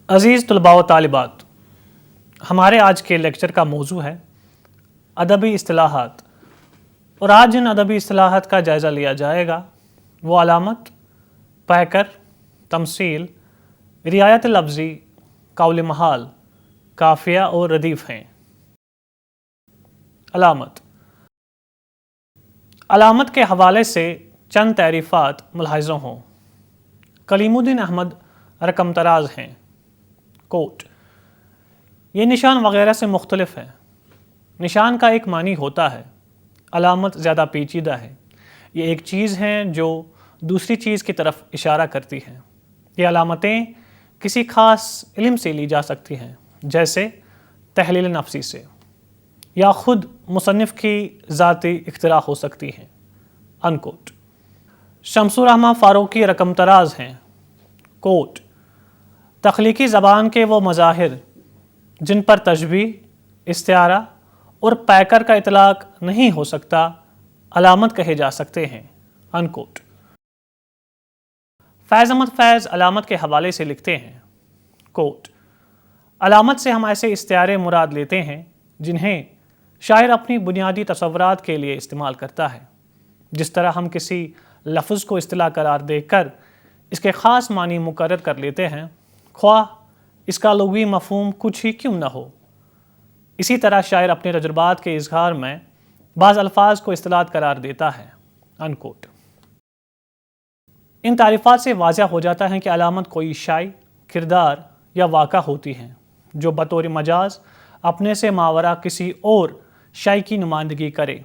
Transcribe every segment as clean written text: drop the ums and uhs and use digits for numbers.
عزیز طلباء و طالبات، ہمارے آج کے لیکچر کا موضوع ہے ادبی اصطلاحات، اور آج جن ادبی اصطلاحات کا جائزہ لیا جائے گا وہ علامت، پیکر، تمثیل، رعایت لفظی، قول محال، قافیہ اور ردیف ہیں۔ علامت کے حوالے سے چند تعریفات ملاحظہ ہوں۔ کلیم الدین احمد رقم طراز ہیں۔ کوٹ: یہ نشان وغیرہ سے مختلف ہے۔ نشان کا ایک معنی ہوتا ہے، علامت زیادہ پیچیدہ ہے۔ یہ ایک چیز ہے جو دوسری چیز کی طرف اشارہ کرتی ہے۔ یہ علامتیں کسی خاص علم سے لی جا سکتی ہیں، جیسے تحلیل نفسی سے، یا خود مصنف کی ذاتی اختراع ہو سکتی ہیں۔ انکوٹ۔ شمس الرحمہ فاروقی رقم طراز ہیں۔ کوٹ: تخلیقی زبان کے وہ مظاہر جن پر تشبیہ، استعارہ اور پیکر کا اطلاق نہیں ہو سکتا علامت کہے جا سکتے ہیں۔ انکوٹ۔ فیض احمد فیض علامت کے حوالے سے لکھتے ہیں۔ کوٹ: علامت سے ہم ایسے استعارے مراد لیتے ہیں جنہیں شاعر اپنی بنیادی تصورات کے لیے استعمال کرتا ہے۔ جس طرح ہم کسی لفظ کو اصطلاح قرار دے کر اس کے خاص معنی مقرر کر لیتے ہیں، خواہ اس کا لغوی مفہوم کچھ ہی کیوں نہ ہو، اسی طرح شاعر اپنے تجربات کے اظہار میں بعض الفاظ کو اصطلاحات قرار دیتا ہے۔ انکوٹ۔ ان تعریفات سے واضح ہو جاتا ہے کہ علامت کوئی شے، کردار یا واقعہ ہوتی ہے جو بطور مجاز اپنے سے ماوراء کسی اور شے کی نمائندگی کرے،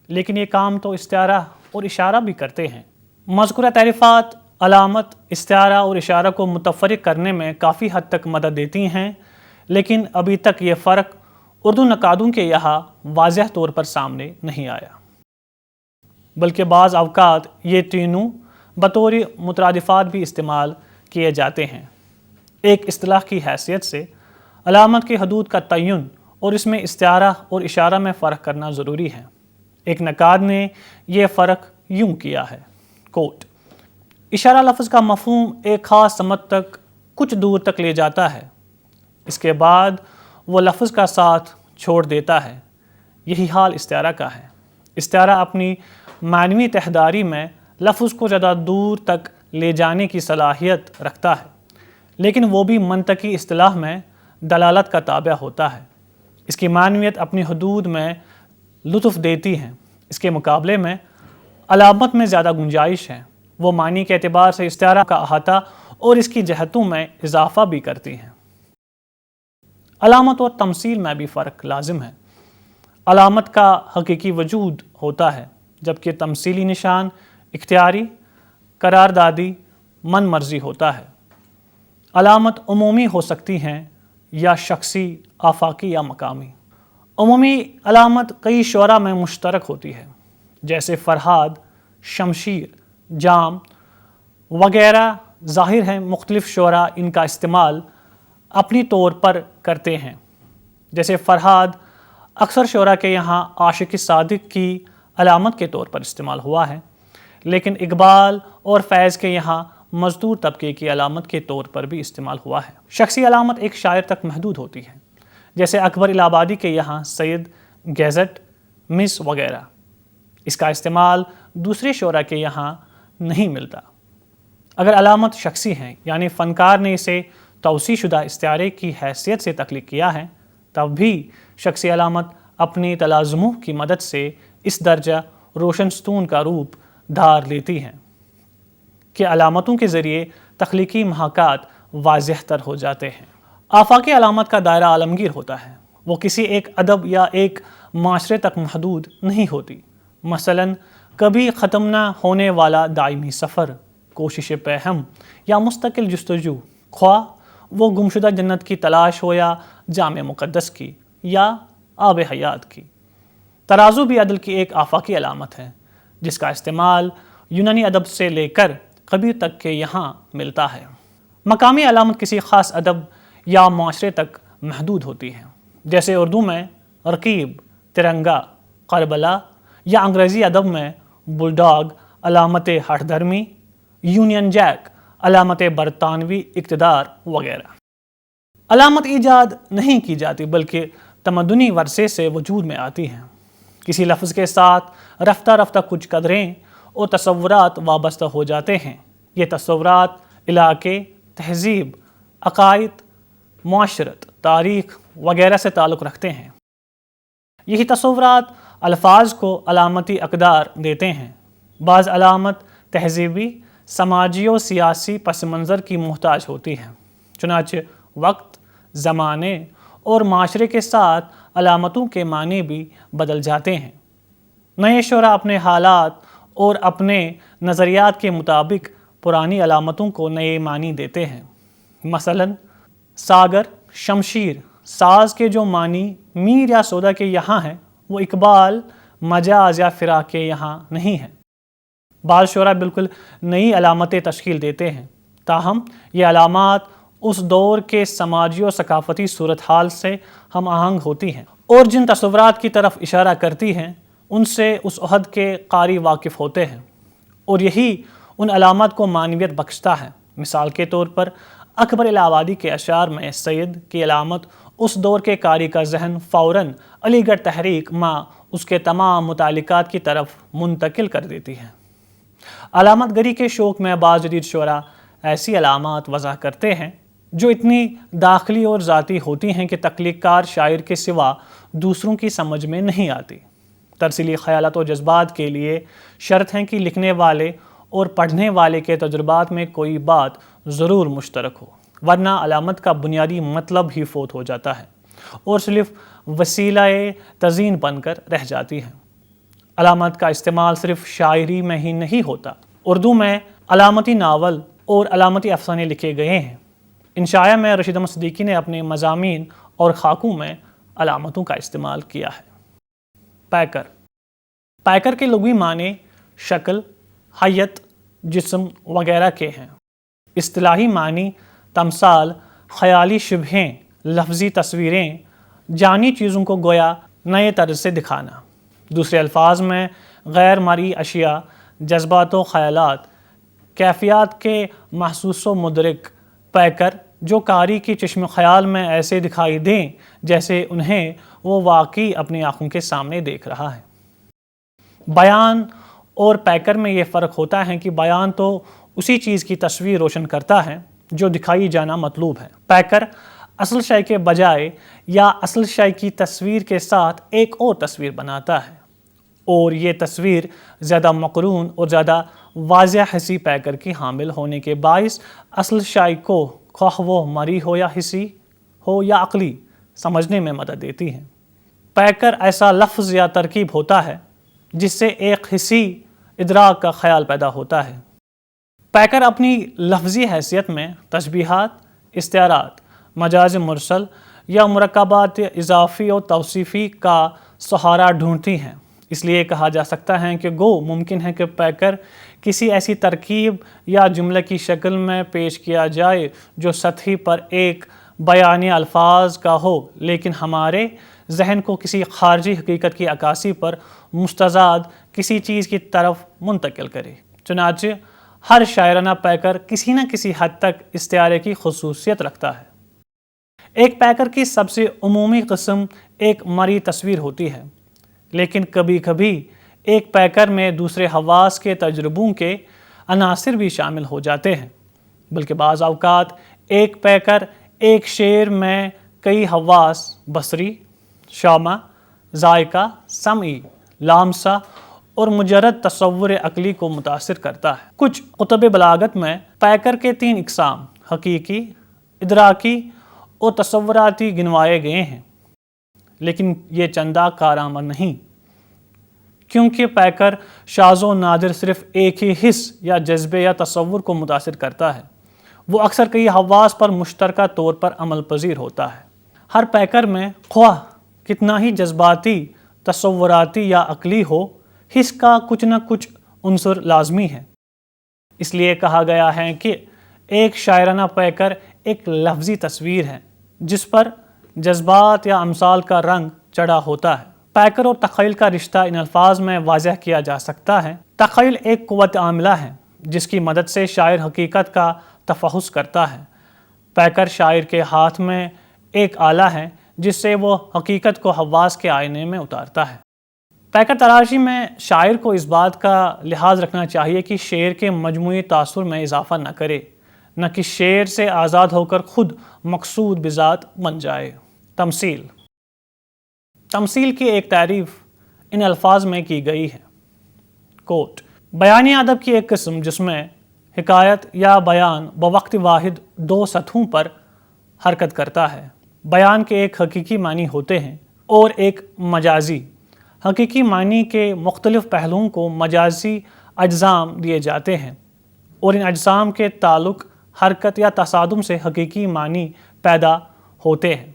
لیکن یہ کام تو استعارہ اور اشارہ بھی کرتے ہیں۔ مذکورہ تعریفات علامت، استعارہ اور اشارہ کو متفرق کرنے میں کافی حد تک مدد دیتی ہیں، لیکن ابھی تک یہ فرق اردو نقادوں کے یہاں واضح طور پر سامنے نہیں آیا، بلکہ بعض اوقات یہ تینوں بطور مترادفات بھی استعمال کیے جاتے ہیں۔ ایک اصطلاح کی حیثیت سے علامت کی حدود کا تعین اور اس میں استعارہ اور اشارہ میں فرق کرنا ضروری ہے۔ ایک نقاد نے یہ فرق یوں کیا ہے۔ کوٹ: اشارہ لفظ کا مفہوم ایک خاص سمت تک کچھ دور تک لے جاتا ہے، اس کے بعد وہ لفظ کا ساتھ چھوڑ دیتا ہے۔ یہی حال استعارہ کا ہے۔ استعارہ اپنی معنوی تہداری میں لفظ کو زیادہ دور تک لے جانے کی صلاحیت رکھتا ہے، لیکن وہ بھی منطقی اصطلاح میں دلالت کا تابع ہوتا ہے۔ اس کی معنویت اپنی حدود میں لطف دیتی ہے۔ اس کے مقابلے میں علامت میں زیادہ گنجائش ہے۔ وہ معنی کے اعتبار سے استعارہ کا احاطہ اور اس کی جہتوں میں اضافہ بھی کرتی ہیں۔ علامت اور تمثیل میں بھی فرق لازم ہے۔ علامت کا حقیقی وجود ہوتا ہے، جبکہ تمثیلی نشان اختیاری، قراردادی، من مرضی ہوتا ہے۔ علامت عمومی ہو سکتی ہیں یا شخصی، آفاقی یا مقامی۔ عمومی علامت کئی شعراء میں مشترک ہوتی ہے، جیسے فرہاد، شمشیر، جام وغیرہ۔ ظاہر ہے مختلف شعراء ان کا استعمال اپنی طور پر کرتے ہیں، جیسے فرہاد اکثر شعراء کے یہاں عاشق صادق کی علامت کے طور پر استعمال ہوا ہے، لیکن اقبال اور فیض کے یہاں مزدور طبقے کی علامت کے طور پر بھی استعمال ہوا ہے۔ شخصی علامت ایک شاعر تک محدود ہوتی ہے، جیسے اکبر الہ آبادی کے یہاں سید، گیزٹ، مس وغیرہ۔ اس کا استعمال دوسرے شعراء کے یہاں نہیں ملتا۔ اگر علامت شخصی ہے، یعنی فنکار نے اسے توسیع شدہ استعارے کی حیثیت سے تخلیق کیا ہے، تب بھی شخصی علامت اپنی تلازموں کی مدد سے اس درجہ روشن ستون کا روپ دھار لیتی ہیں کہ علامتوں کے ذریعے تخلیقی محاکات واضح تر ہو جاتے ہیں۔ آفاقی علامت کا دائرہ عالمگیر ہوتا ہے۔ وہ کسی ایک ادب یا ایک معاشرے تک محدود نہیں ہوتی۔ مثلاً کبھی ختم نہ ہونے والا دائمی سفر، کوشش پہم یا مستقل جستجو، خواہ وہ گمشدہ جنت کی تلاش ہو یا جامع مقدس کی یا آب حیات کی۔ ترازو بھی عدل کی ایک آفاقی علامت ہے، جس کا استعمال یونانی ادب سے لے کر کبیر تک کے یہاں ملتا ہے۔ مقامی علامت کسی خاص ادب یا معاشرے تک محدود ہوتی ہے، جیسے اردو میں رقیب، ترنگا، کربلا، یا انگریزی ادب میں بل ڈاگ علامت ہٹ دھرمی، یونین جیک علامت برطانوی اقتدار وغیرہ۔ علامت ایجاد نہیں کی جاتی بلکہ تمدنی ورثے سے وجود میں آتی ہیں۔ کسی لفظ کے ساتھ رفتہ رفتہ کچھ قدریں اور تصورات وابستہ ہو جاتے ہیں۔ یہ تصورات علاقے، تہذیب، عقائد، معاشرت، تاریخ وغیرہ سے تعلق رکھتے ہیں۔ یہی تصورات الفاظ کو علامتی اقدار دیتے ہیں۔ بعض علامت تہذیبی، سماجی اور سیاسی پس منظر کی محتاج ہوتی ہیں، چنانچہ وقت، زمانے اور معاشرے کے ساتھ علامتوں کے معنی بھی بدل جاتے ہیں۔ نئے شعراء اپنے حالات اور اپنے نظریات کے مطابق پرانی علامتوں کو نئے معنی دیتے ہیں۔ مثلاً ساگر، شمشیر، ساز کے جو معنی میر یا سودا کے یہاں ہیں وہ اقبال، مجاز یا فراق کے یہاں نہیں ہیں۔ بعض شعراء بالکل نئی علامتیں تشکیل دیتے ہیں، تاہم یہ علامات اس دور کے سماجی اور ثقافتی صورتحال سے ہم آہنگ ہوتی ہیں اور جن تصورات کی طرف اشارہ کرتی ہیں ان سے اس عہد کے قاری واقف ہوتے ہیں، اور یہی ان علامات کو معنویت بخشتا ہے۔ مثال کے طور پر اکبر الہ آبادی کے اشعار میں سید کی علامت اس دور کے قاری کا ذہن فوراً علی گڑھ تحریک مع اس کے تمام متعلقات کی طرف منتقل کر دیتی ہے۔ علامت گری کے شوق میں بعض جدید شعراء ایسی علامات وضع کرتے ہیں جو اتنی داخلی اور ذاتی ہوتی ہیں کہ تخلیق کار شاعر کے سوا دوسروں کی سمجھ میں نہیں آتی۔ ترسیلی خیالات و جذبات کے لیے شرط ہے کہ لکھنے والے اور پڑھنے والے کے تجربات میں کوئی بات ضرور مشترک ہو، ورنہ علامت کا بنیادی مطلب ہی فوت ہو جاتا ہے اور صرف وسیلہ تزئین بن کر رہ جاتی ہے۔ علامت کا استعمال صرف شاعری میں ہی نہیں ہوتا، اردو میں علامتی ناول اور علامتی افسانے لکھے گئے ہیں۔ انشائیہ میں رشید احمد صدیقی نے اپنے مضامین اور خاکوں میں علامتوں کا استعمال کیا ہے۔ پیکر، پیکر کے لغوی معنی شکل، حیت، جسم وغیرہ کے ہیں۔ اصطلاحی معنی تمثال، خیالی شبہیں، لفظی تصویریں، جانی چیزوں کو گویا نئے طرز سے دکھانا۔ دوسرے الفاظ میں غیر مرئی اشیاء، جذبات و خیالات، کیفیات کے محسوس و مدرک پیکر جو قاری کی چشم خیال میں ایسے دکھائی دیں جیسے انہیں وہ واقعی اپنی آنکھوں کے سامنے دیکھ رہا ہے۔ بیان اور پیکر میں یہ فرق ہوتا ہے کہ بیان تو اسی چیز کی تصویر روشن کرتا ہے جو دکھائی جانا مطلوب ہے۔ پیکر اصل شے کے بجائے یا اصل شے کی تصویر کے ساتھ ایک اور تصویر بناتا ہے، اور یہ تصویر زیادہ مقرون اور زیادہ واضح حسی پیکر کی حامل ہونے کے باعث اصل شے کو خواہ وہ مرئی ہو یا حسی ہو یا عقلی سمجھنے میں مدد دیتی ہے۔ پیکر ایسا لفظ یا ترکیب ہوتا ہے جس سے ایک حسی ادراک کا خیال پیدا ہوتا ہے۔ پیکر اپنی لفظی حیثیت میں تشبیہات، استعارات، مجاز مرسل یا مرکبات اضافی اور توصیفی کا سہارا ڈھونڈتی ہیں۔ اس لیے کہا جا سکتا ہے کہ گو ممکن ہے کہ پیکر کسی ایسی ترکیب یا جملے کی شکل میں پیش کیا جائے جو سطحی پر ایک بیانی الفاظ کا ہو، لیکن ہمارے ذہن کو کسی خارجی حقیقت کی عکاسی پر مستزاد کسی چیز کی طرف منتقل کرے۔ چنانچہ ہر شاعرانہ پیکر کسی نہ کسی حد تک استعارے کی خصوصیت رکھتا ہے۔ ایک پیکر کی سب سے عمومی قسم ایک مرئی تصویر ہوتی ہے، لیکن کبھی کبھی ایک پیکر میں دوسرے حواس کے تجربوں کے عناصر بھی شامل ہو جاتے ہیں، بلکہ بعض اوقات ایک پیکر ایک شعر میں کئی حواس بصری، شامہ، ذائقہ، سمعی، لامسہ اور مجرد تصور عقلی کو متاثر کرتا ہے۔ کچھ کتب بلاغت میں پیکر کے 3 اقسام حقیقی، ادراکی اور تصوراتی گنوائے گئے ہیں، لیکن یہ چندہ کارآمد نہیں، کیونکہ پیکر شاذ و نادر صرف ایک ہی حس یا جذبے یا تصور کو متاثر کرتا ہے، وہ اکثر کئی حواس پر مشترکہ طور پر عمل پذیر ہوتا ہے۔ ہر پیکر میں خواہ کتنا ہی جذباتی، تصوراتی یا عقلی ہو، حس کا کچھ نہ کچھ عنصر لازمی ہے۔ اس لیے کہا گیا ہے کہ ایک شاعرانہ پیکر ایک لفظی تصویر ہے جس پر جذبات یا امثال کا رنگ چڑھا ہوتا ہے۔ پیکر اور تخیل کا رشتہ ان الفاظ میں واضح کیا جا سکتا ہے۔ تخیل ایک قوت عاملہ ہے جس کی مدد سے شاعر حقیقت کا تفحص کرتا ہے۔ پیکر شاعر کے ہاتھ میں ایک آلہ ہے جس سے وہ حقیقت کو حواس کے آئینے میں اتارتا ہے۔ پیکر تراشی میں شاعر کو اس بات کا لحاظ رکھنا چاہیے کہ شعر کے مجموعی تاثر میں اضافہ نہ کرے، نہ کہ شعر سے آزاد ہو کر خود مقصود بذات بن جائے۔ تمثیل کی ایک تعریف ان الفاظ میں کی گئی ہے، کوٹ: بیانی ادب کی ایک قسم جس میں حکایت یا بیان بوقت واحد دو سطحوں پر حرکت کرتا ہے۔ بیان کے ایک حقیقی معنی ہوتے ہیں اور ایک مجازی۔ حقیقی معنی کے مختلف پہلوؤں کو مجازی اجزام دیے جاتے ہیں اور ان اجزام کے تعلق، حرکت یا تصادم سے حقیقی معنی پیدا ہوتے ہیں۔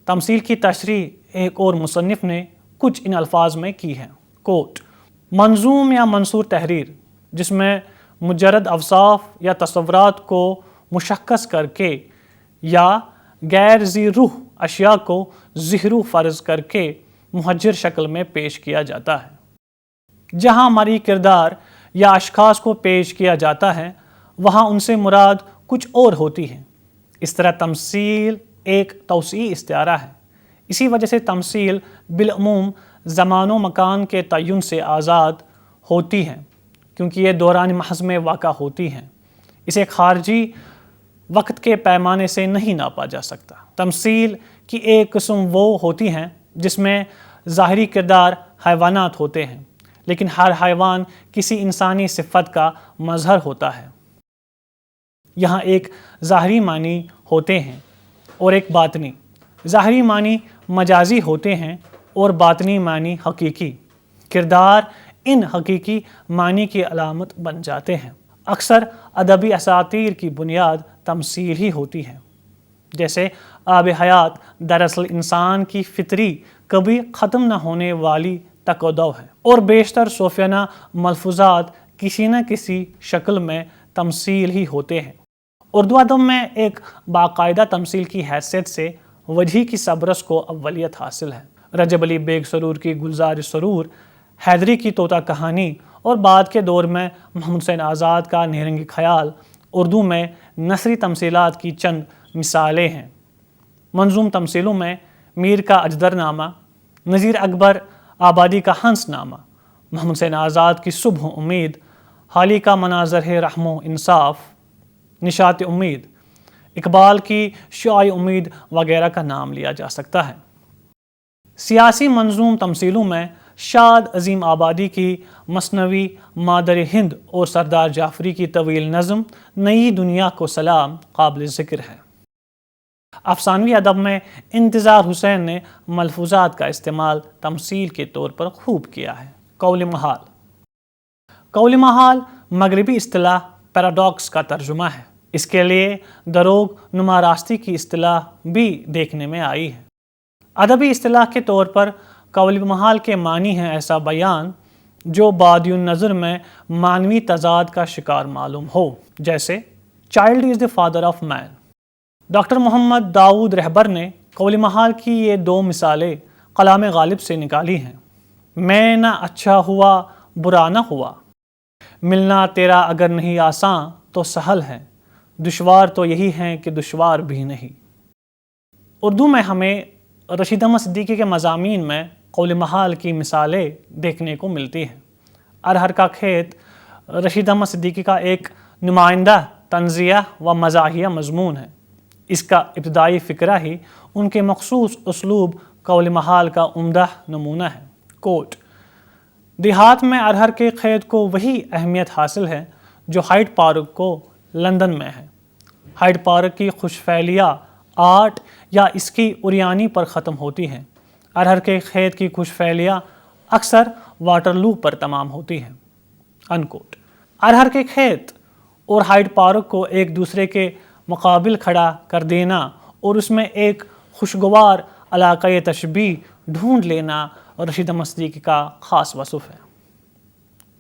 تمثیل کی تشریح ایک اور مصنف نے کچھ ان الفاظ میں کی ہے، کوٹ: منظوم یا منثور تحریر جس میں مجرد اوصاف یا تصورات کو مشخص کر کے یا غیر ذی روح اشیاء کو ظاہر فرض کر کے محجر شکل میں پیش کیا جاتا ہے۔ جہاں مرئی کردار یا اشخاص کو پیش کیا جاتا ہے وہاں ان سے مراد کچھ اور ہوتی ہے۔ اس طرح تمثیل ایک توسیعی استعارہ ہے۔ اسی وجہ سے تمثیل بالعموم زمان و مکان کے تعین سے آزاد ہوتی ہے، کیونکہ یہ دوران محض میں واقع ہوتی ہیں۔ اسے خارجی وقت کے پیمانے سے نہیں ناپا جا سکتا۔ تمثیل کی ایک قسم وہ ہوتی ہیں جس میں ظاہری کردار حیوانات ہوتے ہیں، لیکن ہر حیوان کسی انسانی صفت کا مظہر ہوتا ہے۔ یہاں ایک ظاہری معنی ہوتے ہیں اور ایک باطنی۔ ظاہری معنی مجازی ہوتے ہیں اور باطنی معنی حقیقی۔ کردار ان حقیقی معنی کی علامت بن جاتے ہیں۔ اکثر ادبی اساطیر کی بنیاد تمثیل ہی ہوتی ہے، جیسے آب حیات دراصل انسان کی فطری کبھی ختم نہ ہونے والی تقدو ہے، اور بیشتر صوفیانہ ملفوظات کسی نہ کسی شکل میں تمثیل ہی ہوتے ہیں۔ اردو ادب میں ایک باقاعدہ تمثیل کی حیثیت سے وجیح کی سبرس کو اولیت حاصل ہے۔ رجب علی بیگ سرور کی گلزار سرور، حیدری کی طوطا کہانی اور بعد کے دور میں محمد حسین آزاد کا نیرنگی خیال اردو میں نثری تمثیلات کی چند مثالیں ہیں۔ منظوم تمثیلوں میں میر کا اجدر نامہ، نذیر اکبر آبادی کا ہنس نامہ، محمد حسین آزاد کی صبح امید، حالی کا مناظر ہے رحم و انصاف، نشاط امید، اقبال کی شعاع امید وغیرہ کا نام لیا جا سکتا ہے۔ سیاسی منظوم تمثیلوں میں شاد عظیم آبادی کی مثنوی مادر ہند اور سردار جعفری کی طویل نظم نئی دنیا کو سلام قابل ذکر ہے۔ افسانوی ادب میں انتظار حسین نے ملفوظات کا استعمال تمثیل کے طور پر خوب کیا ہے۔ قول محال۔ قول محال مغربی اصطلاح پیراڈاکس کا ترجمہ ہے۔ اس کے لیے دروغ نما راستی کی اصطلاح بھی دیکھنے میں آئی ہے۔ ادبی اصطلاح کے طور پر قول محال کے معنی ہے ایسا بیان جو بادی النظر میں معنوی تضاد کا شکار معلوم ہو، جیسے child is the father of man. Doctor Muhammad Daud Rahbar نے قول محال کی یہ دو مثالیں کلام غالب سے نکالی ہیں۔ میں نہ اچھا ہوا برا نہ ہوا، ملنا تیرا اگر نہیں آساں تو سہل ہے، دشوار تو یہی ہے کہ دشوار بھی نہیں۔ اردو میں ہمیں رشید احمد صدیقی کے مضامین میں قول محال کی مثالیں دیکھنے کو ملتی ہیں۔ ارہر کا کھیت رشید احمد صدیقی کا ایک نمائندہ طنزیہ و مزاحیہ مضمون ہے۔ اس کا ابتدائی فقرہ ہی ان کے مخصوص اسلوب قول محال کا عمدہ نمونہ ہے۔ کوٹ: دیہات میں ارہر کے کھیت کو وہی اہمیت حاصل ہے جو ہائیڈ پارک کو لندن میں ہے۔ ہائیڈ پارک کی خوش فعلیاں آرٹ یا اس کی اریانی پر ختم ہوتی ہیں، ارہر کے کھیت کی خوش فعلیاں اکثر واٹرلو پر تمام ہوتی ہیں۔ انکوٹ۔ ارہر کے کھیت اور ہائیڈ پارک کو ایک دوسرے کے مقابل کھڑا کر دینا اور اس میں ایک خوشگوار علاقۂ تشبیہ ڈھونڈ لینا رشید احمد صدیقی کا خاص وصف ہے۔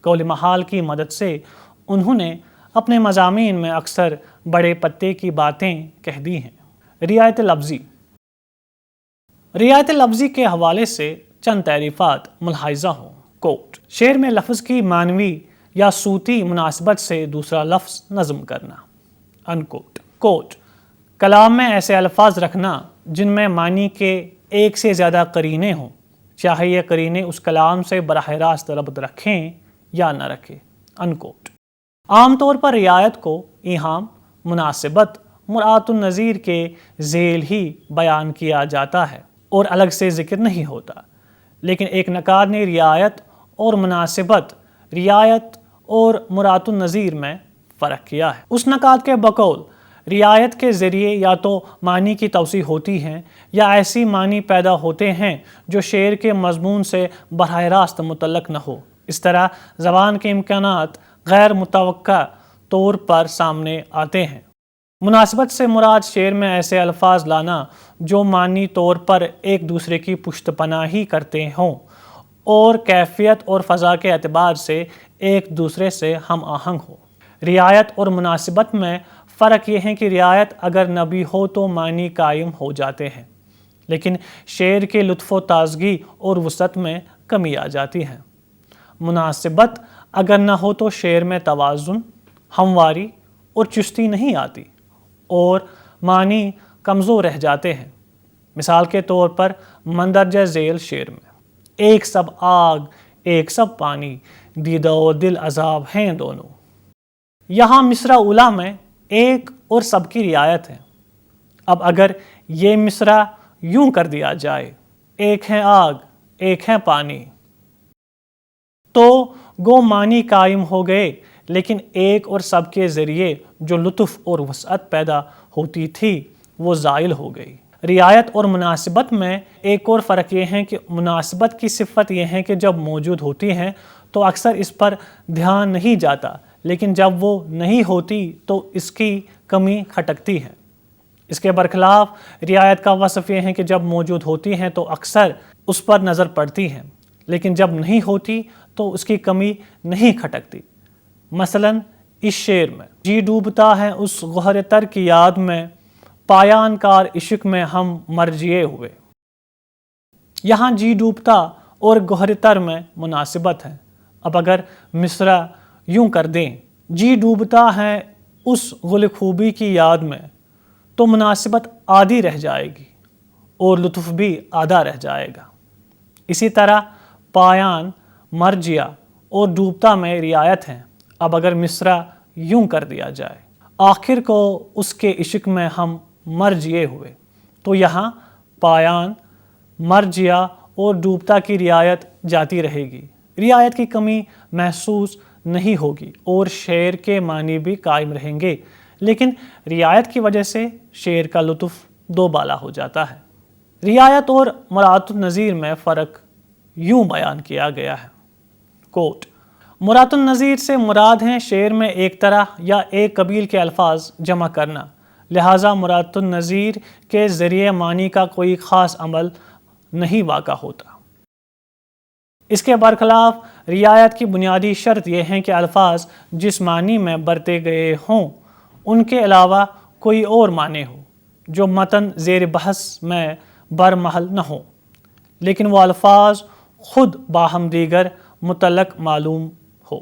قول محال کی مدد سے انہوں نے اپنے مضامین میں اکثر بڑے پتے کی باتیں کہہ دی ہیں۔ رعایت لفظی۔ رعایت لفظی کے حوالے سے چند تعریفات ملاحظہ ہوں۔ کوٹ: شعر میں لفظ کی معنوی یا صوتی مناسبت سے دوسرا لفظ نظم کرنا۔ انکوٹ۔ کوٹ: کلام میں ایسے الفاظ رکھنا جن میں معنی کے ایک سے زیادہ قرینے ہوں، چاہے یہ قرینے اس کلام سے براہ راست ربط رکھیں یا نہ رکھیں۔ انکوٹ۔ عام طور پر رعایت کو ایہام، مناسبت، مراعات النظیر کے ذیل ہی بیان کیا جاتا ہے اور الگ سے ذکر نہیں ہوتا، لیکن ایک نقاد نے رعایت اور مناسبت، رعایت اور مراعات النظیر میں فرق کیا ہے۔ اس نقاد کے بقول رعایت کے ذریعے یا تو معنی کی توسیع ہوتی ہے یا ایسی معنی پیدا ہوتے ہیں جو شعر کے مضمون سے براہ راست متعلق نہ ہو۔ اس طرح زبان کے امکانات غیر متوقع طور پر سامنے آتے ہیں۔ مناسبت سے مراد شعر میں ایسے الفاظ لانا جو معنی طور پر ایک دوسرے کی پشت پناہی کرتے ہوں اور کیفیت اور فضا کے اعتبار سے ایک دوسرے سے ہم آہنگ ہو۔ رعایت اور مناسبت میں فرق یہ ہے کہ رعایت اگر نہ بھی ہو تو معنی قائم ہو جاتے ہیں، لیکن شعر کے لطف و تازگی اور وسعت میں کمی آ جاتی ہے۔ مناسبت اگر نہ ہو تو شعر میں توازن، ہمواری اور چستی نہیں آتی اور معنی کمزور رہ جاتے ہیں۔ مثال کے طور پر مندرجہ ذیل شعر میں ایک سب آگ ایک سب پانی، دیدہ و دل عذاب ہیں دونوں، یہاں مصرع اولیٰ میں ایک اور سب کی رعایت ہے۔ اب اگر یہ مصرع یوں کر دیا جائے، ایک ہے آگ ایک ہے پانی، تو گو معنی قائم ہو گئے، لیکن ایک اور سب کے ذریعے جو لطف اور وسعت پیدا ہوتی تھی وہ زائل ہو گئی۔ رعایت اور مناسبت میں ایک اور فرق یہ ہے کہ مناسبت کی صفت یہ ہے کہ جب موجود ہوتی ہے تو اکثر اس پر دھیان نہیں جاتا، لیکن جب وہ نہیں ہوتی تو اس کی کمی کھٹکتی ہے۔ اس کے برخلاف رعایت کا وصف یہ ہے کہ جب موجود ہوتی ہیں تو اکثر اس پر نظر پڑتی ہیں، لیکن جب نہیں ہوتی تو اس کی کمی نہیں کھٹکتی۔ مثلاً اس شعر میں جی ڈوبتا ہے اس گہر تر کی یاد میں، پایان کار عشق میں ہم مر جیے ہوئے۔ یہاں جی ڈوبتا اور گہر تر میں مناسبت ہے۔ اب اگر مصرع یوں کر دیں، جی ڈوبتا ہے اس گل خوبی کی یاد میں، تو مناسبت آدھی رہ جائے گی اور لطف بھی آدھا رہ جائے گا۔ اسی طرح پایان، مرجیا اور ڈوبتا میں رعایت ہیں۔ اب اگر مصرع یوں کر دیا جائے، آخر کو اس کے عشق میں ہم مر جیے ہوئے، تو یہاں پایان، مرجیا اور ڈوبتا کی رعایت جاتی رہے گی، رعایت کی کمی محسوس نہیں ہوگی اور شعر کے معنی بھی قائم رہیں گے، لیکن رعایت کی وجہ سے شعر کا لطف دو بالا ہو جاتا ہے۔ رعایت اور مراعات النظیر میں فرق یوں بیان کیا گیا ہے۔ کوٹ: مراعات النظیر سے مراد ہیں شعر میں ایک طرح یا ایک قبیل کے الفاظ جمع کرنا، لہٰذا مراعات النظیر کے ذریعے معنی کا کوئی خاص عمل نہیں واقع ہوتا۔ اس کے برخلاف رعایت کی بنیادی شرط یہ ہے کہ الفاظ جس معنی میں برتے گئے ہوں ان کے علاوہ کوئی اور معنی ہو جو متن زیر بحث میں برمحل نہ ہو، لیکن وہ الفاظ خود باہم دیگر متعلق معلوم ہو۔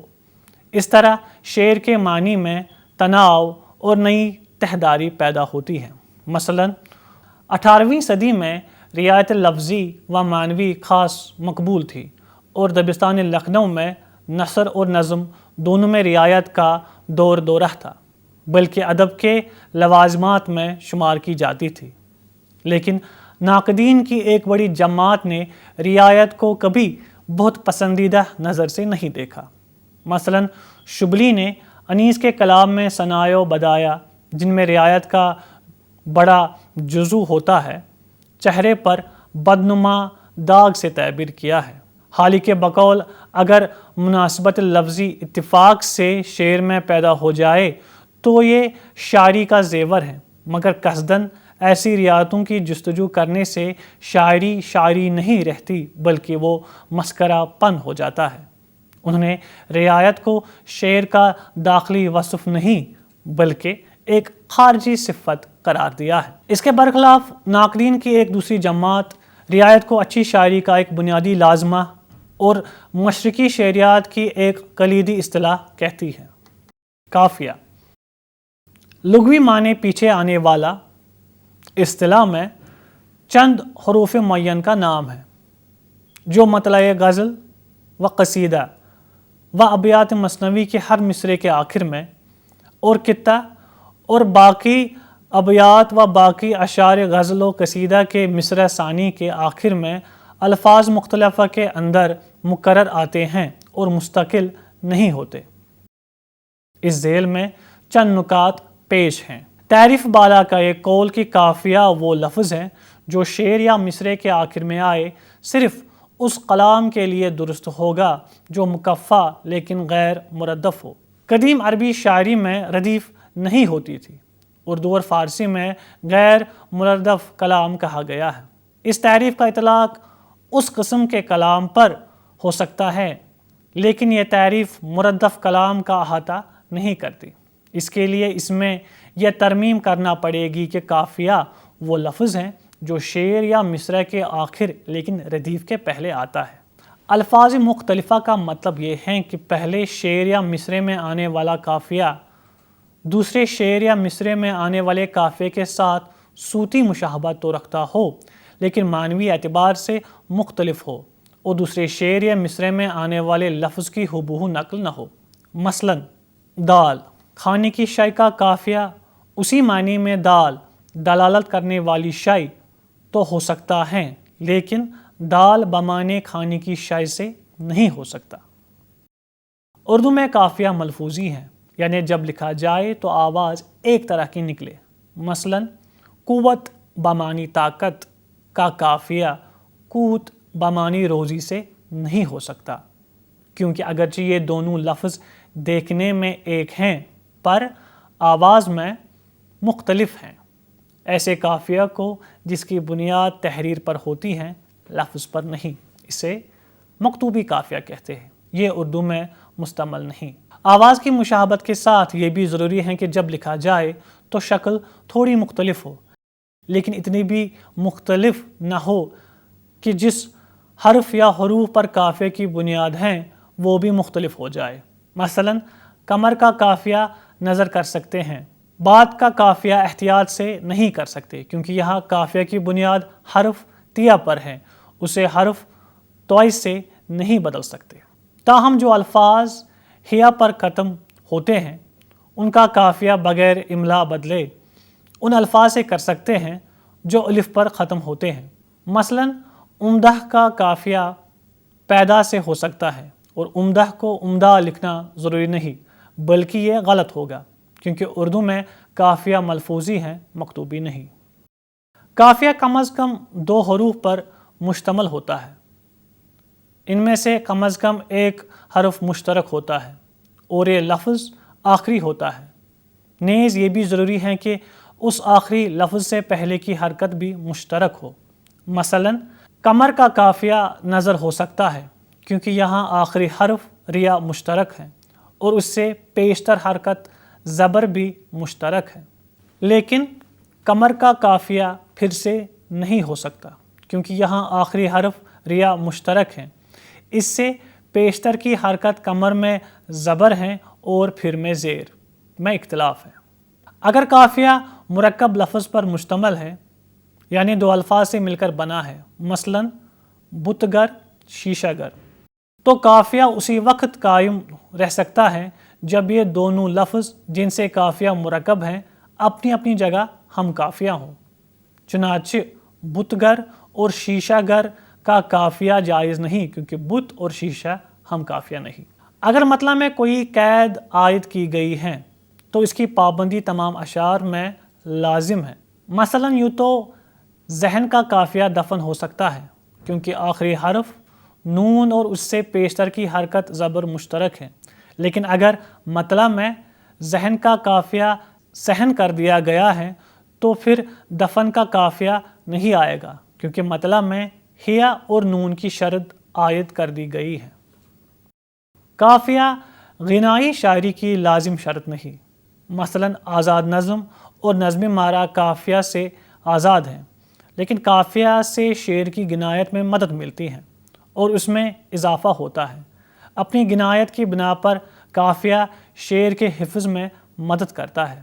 اس طرح شعر کے معنی میں تناؤ اور نئی تہداری پیدا ہوتی ہے۔ مثلاً 18ویں صدی میں رعایت لفظی و معنوی خاص مقبول تھی اور دبستان لکھنؤ میں نثر اور نظم دونوں میں رعایت کا دور دورہ تھا، بلکہ ادب کے لوازمات میں شمار کی جاتی تھی۔ لیکن ناقدین کی ایک بڑی جماعت نے رعایت کو کبھی بہت پسندیدہ نظر سے نہیں دیکھا۔ مثلاً شبلی نے انیس کے کلام میں ثناء و بدایع، جن میں رعایت کا بڑا جزو ہوتا ہے، چہرے پر بدنما داغ سے تعبیر کیا ہے۔ حالی کے بقول اگر مناسبت لفظی اتفاق سے شعر میں پیدا ہو جائے تو یہ شاعری کا زیور ہے، مگر قصداً ایسی رعایتوں کی جستجو کرنے سے شاعری نہیں رہتی بلکہ وہ مسخرہ پن ہو جاتا ہے۔ انہوں نے رعایت کو شعر کا داخلی وصف نہیں بلکہ ایک خارجی صفت قرار دیا ہے۔ اس کے برخلاف ناقدین کی ایک دوسری جماعت رعایت کو اچھی شاعری کا ایک بنیادی لازمہ اور مشرقی شعریات کی ایک کلیدی اصطلاح کہتی ہے۔ قافیہ لغوی معنی پیچھے آنے والا، اصطلاح میں چند حروف معین کا نام ہے جو مطلع غزل و قصیدہ و ابیات مثنوی کے ہر مصرے کے آخر میں اور قطع اور باقی ابیات و باقی اشعار غزل و قصیدہ کے مصرع ثانی کے آخر میں الفاظ مختلفہ کے اندر مکرر آتے ہیں اور مستقل نہیں ہوتے۔ اس ذیل میں چند نکات پیش ہیں۔ تعریف بالا کا ایک قول کی قافیہ وہ لفظ ہے جو شعر یا مصرے کے آخر میں آئے صرف اس کلام کے لیے درست ہوگا جو مکفّا لیکن غیر مردف ہو۔ قدیم عربی شاعری میں ردیف نہیں ہوتی تھی۔ اردو اور فارسی میں غیر مردف کلام کہا گیا ہے۔ اس تعریف کا اطلاق اس قسم کے کلام پر ہو سکتا ہے لیکن یہ تعریف مردف کلام کا احاطہ نہیں کرتی۔ اس کے لیے اس میں یہ ترمیم کرنا پڑے گی کہ قافیہ وہ لفظ ہیں جو شعر یا مصرع کے آخر لیکن ردیف کے پہلے آتا ہے۔ الفاظ مختلفہ کا مطلب یہ ہے کہ پہلے شعر یا مصرے میں آنے والا قافیہ دوسرے شعر یا مصرے میں آنے والے قافیے کے ساتھ صوتی مشابہت تو رکھتا ہو لیکن معنوی اعتبار سے مختلف ہو اور دوسرے شعر یا مصرے میں آنے والے لفظ کی ہبوہو نقل نہ ہو۔ مثلاً دال کھانے کی شے کا قافیہ اسی معنی میں دال دلالت کرنے والی شے تو ہو سکتا ہے لیکن دال بمعنی کھانے کی شے سے نہیں ہو سکتا۔ اردو میں قافیہ ملفوظی ہے یعنی جب لکھا جائے تو آواز ایک طرح کی نکلے۔ مثلاً قوت بمعنی طاقت کا قافیہ قوت بمعنی روزی سے نہیں ہو سکتا کیونکہ اگرچہ یہ دونوں لفظ دیکھنے میں ایک ہیں پر آواز میں مختلف ہیں۔ ایسے قافیہ کو جس کی بنیاد تحریر پر ہوتی ہے لفظ پر نہیں اسے مکتوبی قافیہ کہتے ہیں۔ یہ اردو میں مستعمل نہیں۔ آواز کی مشابہت کے ساتھ یہ بھی ضروری ہے کہ جب لکھا جائے تو شکل تھوڑی مختلف ہو لیکن اتنی بھی مختلف نہ ہو کہ جس حرف یا حروف پر قافیے کی بنیاد ہیں وہ بھی مختلف ہو جائے۔ مثلاً قمر کا قافیہ نظر کر سکتے ہیں، بات کا قافیہ احتیاط سے نہیں کر سکتے کیونکہ یہاں قافیہ کی بنیاد حرف تیا پر ہے، اسے حرف توئی سے نہیں بدل سکتے۔ تاہم جو الفاظ ہیا پر ختم ہوتے ہیں ان کا قافیہ بغیر املا بدلے ان الفاظ سے کر سکتے ہیں جو الف پر ختم ہوتے ہیں۔ مثلاً عمدہ کا قافیہ پیدا سے ہو سکتا ہے اور عمدہ کو عمدہ لکھنا ضروری نہیں بلکہ یہ غلط ہوگا کیونکہ اردو میں قافیہ ملفوظی ہے مکتوبی نہیں۔ قافیہ کم از کم 2 حروف پر مشتمل ہوتا ہے، ان میں سے کم از کم ایک حرف مشترک ہوتا ہے اور یہ لفظ آخری ہوتا ہے۔ نیز یہ بھی ضروری ہے کہ اس آخری لفظ سے پہلے کی حرکت بھی مشترک ہو۔ مثلاً قمر کا قافیہ نظر ہو سکتا ہے کیونکہ یہاں آخری حرف ریا مشترک ہے اور اس سے پیشتر حرکت زبر بھی مشترک ہے، لیکن قمر کا قافیہ پھر سے نہیں ہو سکتا کیونکہ یہاں آخری حرف ریا مشترک ہے، اس سے پیشتر کی حرکت قمر میں زبر ہے اور پھر میں زیر میں اختلاف ہے۔ اگر قافیہ مرکب لفظ پر مشتمل ہے یعنی 2 الفاظ سے مل کر بنا ہے، مثلاً بتگر شیشہ گر، تو قافیہ اسی وقت قائم رہ سکتا ہے جب یہ دونوں لفظ جن سے قافیہ مرکب ہیں اپنی اپنی جگہ ہم قافیہ ہوں۔ چنانچہ بتگر اور شیشہ گر کا قافیہ جائز نہیں کیونکہ بت اور شیشہ ہم قافیہ نہیں۔ اگر مطلع میں کوئی قید عائد کی گئی ہے تو اس کی پابندی تمام اشعار میں لازم ہے۔ مثلاً یوں تو ذہن کا قافیہ دفن ہو سکتا ہے کیونکہ آخری حرف نون اور اس سے پیشتر کی حرکت زبر مشترک ہے، لیکن اگر مطلع میں ذہن کا قافیہ صحن کر دیا گیا ہے تو پھر دفن کا قافیہ نہیں آئے گا کیونکہ مطلع میں ہیا اور نون کی شرط عائد کر دی گئی ہے۔ قافیہ غنائی شاعری کی لازم شرط نہیں۔ مثلاً آزاد نظم اور نظم مارا قافیہ سے آزاد ہیں لیکن قافیہ سے شعر کی غنایت میں مدد ملتی ہے اور اس میں اضافہ ہوتا ہے۔ اپنی غنایت کی بنا پر قافیہ شعر کے حفظ میں مدد کرتا ہے۔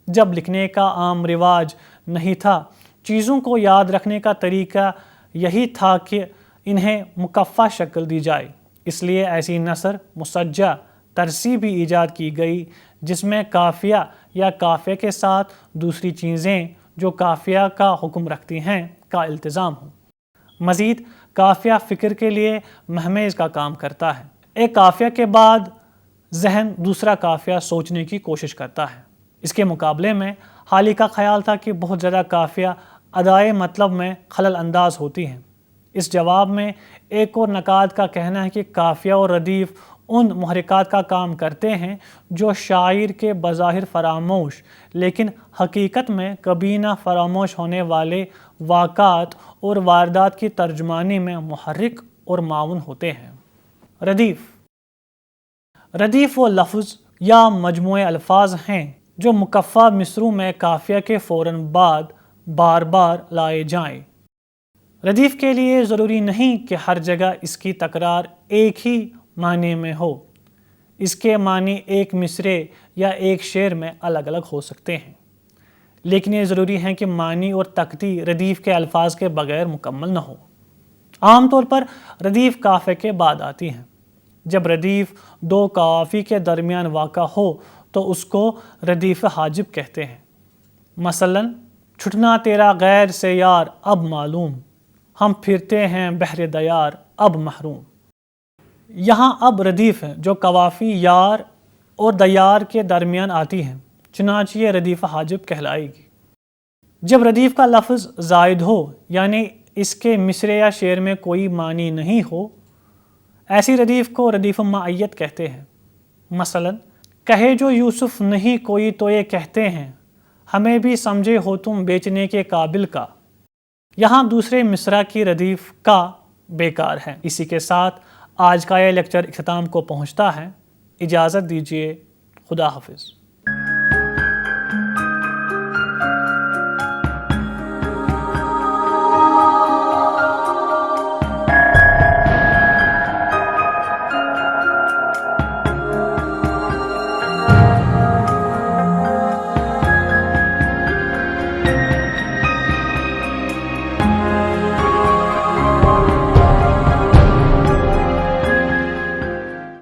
جب لکھنے کا عام رواج نہیں تھا چیزوں کو یاد رکھنے کا طریقہ یہی تھا کہ انہیں مکفّہ شکل دی جائے، اس لیے ایسی نثر مسجع ترسیبی ایجاد کی گئی جس میں قافیہ یا قافیے کے ساتھ دوسری چیزیں جو قافیہ کا حکم رکھتی ہیں کا التزام ہو۔ مزید قافیہ فکر کے لیے مہمیز کا کام کرتا ہے۔ ایک قافیہ کے بعد ذہن دوسرا قافیہ سوچنے کی کوشش کرتا ہے۔ اس کے مقابلے میں حالی کا خیال تھا کہ بہت زیادہ قافیہ ادائے مطلب میں خلل انداز ہوتی ہیں۔ اس جواب میں ایک اور نقاد کا کہنا ہے کہ قافیہ اور ردیف ان محرکات کا کام کرتے ہیں جو شاعر کے بظاہر فراموش لیکن حقیقت میں کبھی نہ فراموش ہونے والے واقعات اور واردات کی ترجمانی میں محرک اور معاون ہوتے ہیں۔ ردیف وہ لفظ یا مجموعے الفاظ ہیں جو مکفّہ مصروں میں قافیہ کے فوراً بعد بار بار لائے جائیں۔ ردیف کے لیے ضروری نہیں کہ ہر جگہ اس کی تکرار ایک ہی معنی میں ہو، اس کے معنی ایک مصرعے یا ایک شعر میں الگ الگ ہو سکتے ہیں، لیکن یہ ضروری ہے کہ معنی اور تقدیر ردیف کے الفاظ کے بغیر مکمل نہ ہو۔ عام طور پر ردیف قافیے کے بعد آتی ہیں۔ جب ردیف دو قوافی کے درمیان واقع ہو تو اس کو ردیف حاجب کہتے ہیں۔ مثلاً چھٹنا تیرا غیر سے یار اب معلوم، ہم پھرتے ہیں بحر دیار اب محروم۔ یہاں اب ردیف ہے جو قوافی یار اور دیار کے درمیان آتی ہیں، چنانچہ یہ ردیف حاجب کہلائے گی۔ جب ردیف کا لفظ زائد ہو یعنی اس کے مصرعے یا شعر میں کوئی معنی نہیں ہو، ایسی ردیف کو ردیف معیت کہتے ہیں۔ مثلاً کہے جو یوسف نہیں کوئی تو یہ کہتے ہیں، ہمیں بھی سمجھے ہو تم بیچنے کے قابل کا۔ یہاں دوسرے مصرع کی ردیف کا بیکار ہے۔ اسی کے ساتھ آج کا یہ لیکچر اختتام کو پہنچتا ہے۔ اجازت دیجیے، خدا حافظ۔